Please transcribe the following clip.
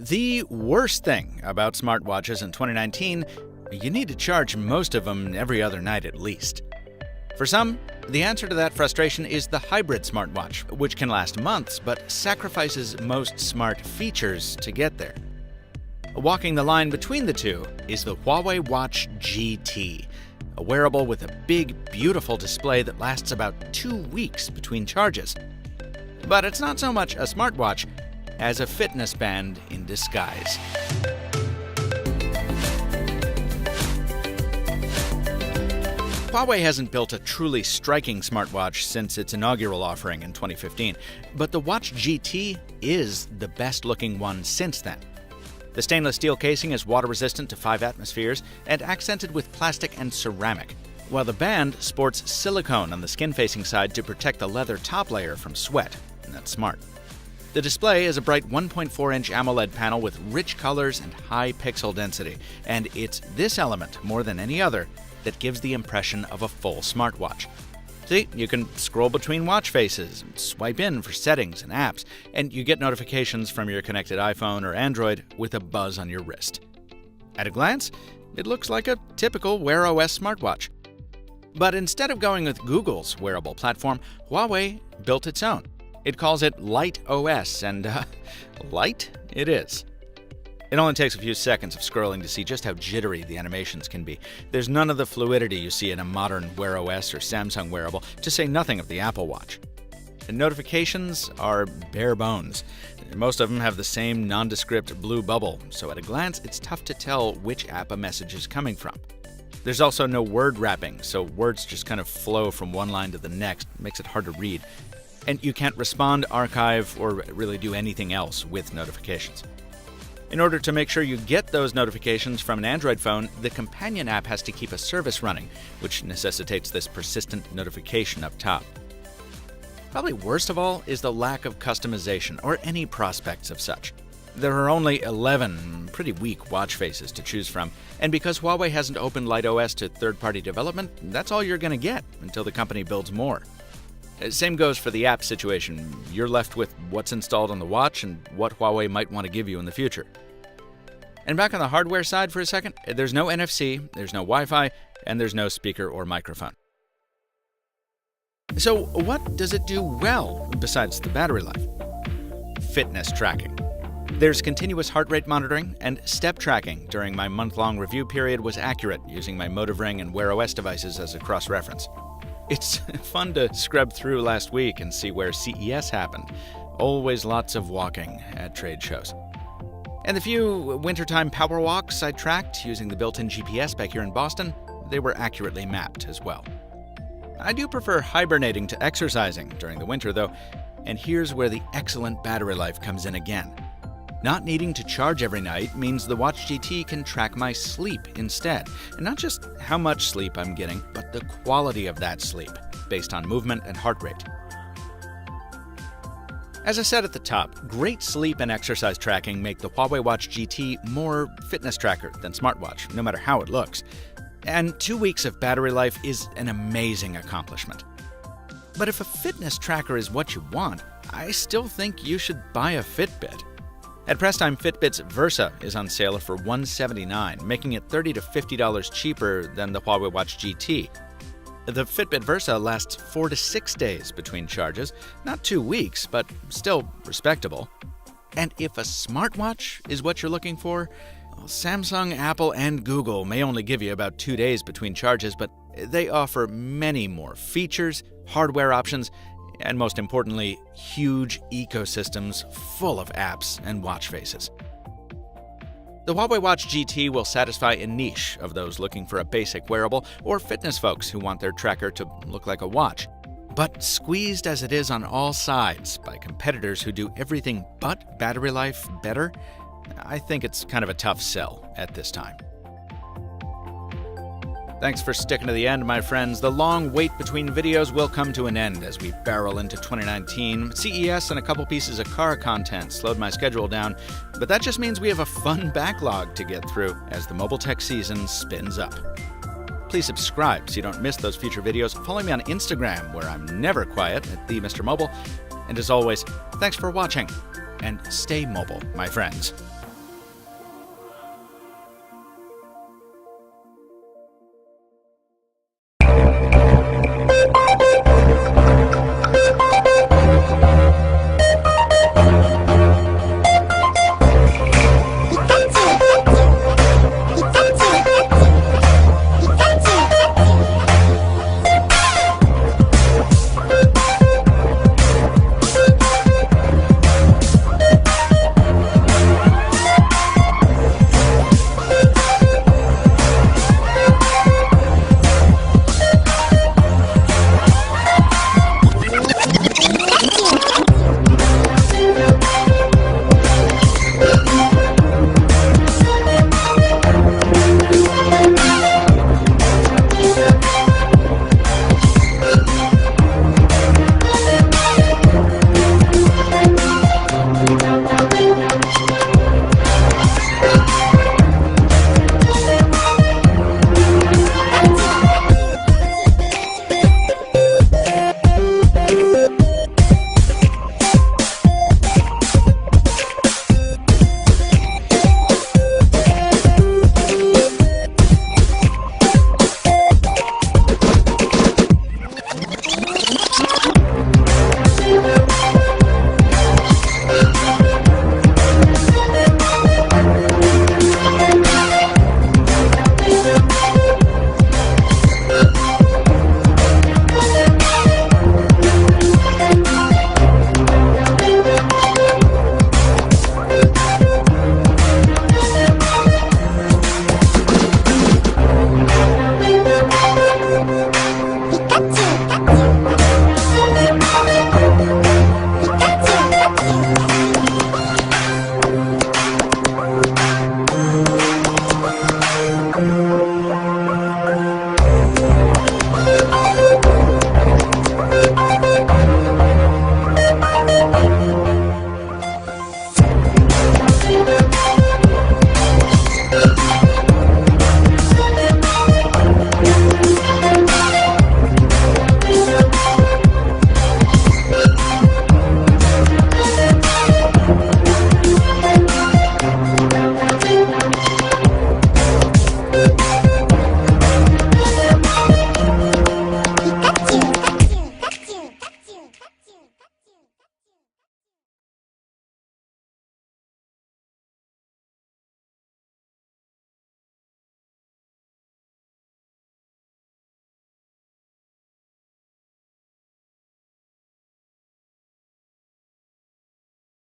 The worst thing about smartwatches in 2019, you need to charge most of them every other night at least. For some, the answer to that frustration is the hybrid smartwatch, which can last months but sacrifices most smart features to get there. Walking the line between the two is the Huawei Watch GT, a wearable with a big, beautiful display that lasts about 2 weeks between charges. But it's not so much a smartwatch as a fitness band in disguise. Huawei hasn't built a truly striking smartwatch since its inaugural offering in 2015, but the Watch GT is the best-looking one since then. The stainless steel casing is water-resistant to 5 atmospheres and accented with plastic and ceramic, while the band sports silicone on the skin-facing side to protect the leather top layer from sweat, and that's smart. The display is a bright 1.4-inch AMOLED panel with rich colors and high pixel density, and it's this element, more than any other, that gives the impression of a full smartwatch. See, you can scroll between watch faces, swipe in for settings and apps, and you get notifications from your connected iPhone or Android with a buzz on your wrist. At a glance, it looks like a typical Wear OS smartwatch. But instead of going with Google's wearable platform, Huawei built its own. It calls it Light OS, and light it is. It only takes a few seconds of scrolling to see just how jittery the animations can be. There's none of the fluidity you see in a modern Wear OS or Samsung wearable, to say nothing of the Apple Watch. The notifications are bare bones. Most of them have the same nondescript blue bubble, so at a glance it's tough to tell which app a message is coming from. There's also no word wrapping, so words just kind of flow from one line to the next. It makes it hard to read. And you can't respond, archive, or really do anything else with notifications. In order to make sure you get those notifications from an Android phone, the companion app has to keep a service running, which necessitates this persistent notification up top. Probably worst of all is the lack of customization, or any prospects of such. There are only 11 pretty weak watch faces to choose from, and because Huawei hasn't opened Light OS to third-party development, that's all you're going to get until the company builds more. Same goes for the app situation. You're left with what's installed on the watch and what Huawei might want to give you in the future. And back on the hardware side for a second, there's no NFC, there's no Wi-Fi, and there's no speaker or microphone. So what does it do well besides the battery life? Fitness tracking. There's continuous heart rate monitoring, and step tracking during my month-long review period was accurate using my Motive Ring and Wear OS devices as a cross-reference. It's fun to scrub through last week and see where CES happened. Always lots of walking at trade shows. And the few wintertime power walks I tracked using the built-in GPS back here in Boston, they were accurately mapped as well. I do prefer hibernating to exercising during the winter though, and here's where the excellent battery life comes in again. Not needing to charge every night means the Watch GT can track my sleep instead. And not just how much sleep I'm getting, but the quality of that sleep, based on movement and heart rate. As I said at the top, great sleep and exercise tracking make the Huawei Watch GT more fitness tracker than smartwatch, no matter how it looks. And 2 weeks of battery life is an amazing accomplishment. But if a fitness tracker is what you want, I still think you should buy a Fitbit. At press time, Fitbit's Versa is on sale for $179, making it $30 to $50 cheaper than the Huawei Watch GT. The Fitbit Versa lasts 4 to 6 days between charges, not 2 weeks, but still respectable. And if a smartwatch is what you're looking for, well, Samsung, Apple, and Google may only give you about 2 days between charges, but they offer many more features, hardware options, and most importantly, huge ecosystems full of apps and watch faces. The Huawei Watch GT will satisfy a niche of those looking for a basic wearable or fitness folks who want their tracker to look like a watch. But squeezed as it is on all sides by competitors who do everything but battery life better, I think it's kind of a tough sell at this time. Thanks for sticking to the end, my friends. The long wait between videos will come to an end as we barrel into 2019. CES and a couple pieces of car content slowed my schedule down, but that just means we have a fun backlog to get through as the mobile tech season spins up. Please subscribe so you don't miss those future videos. Follow me on Instagram, where I'm never quiet, at @MrMobile. And as always, thanks for watching, and stay mobile, my friends. Bye.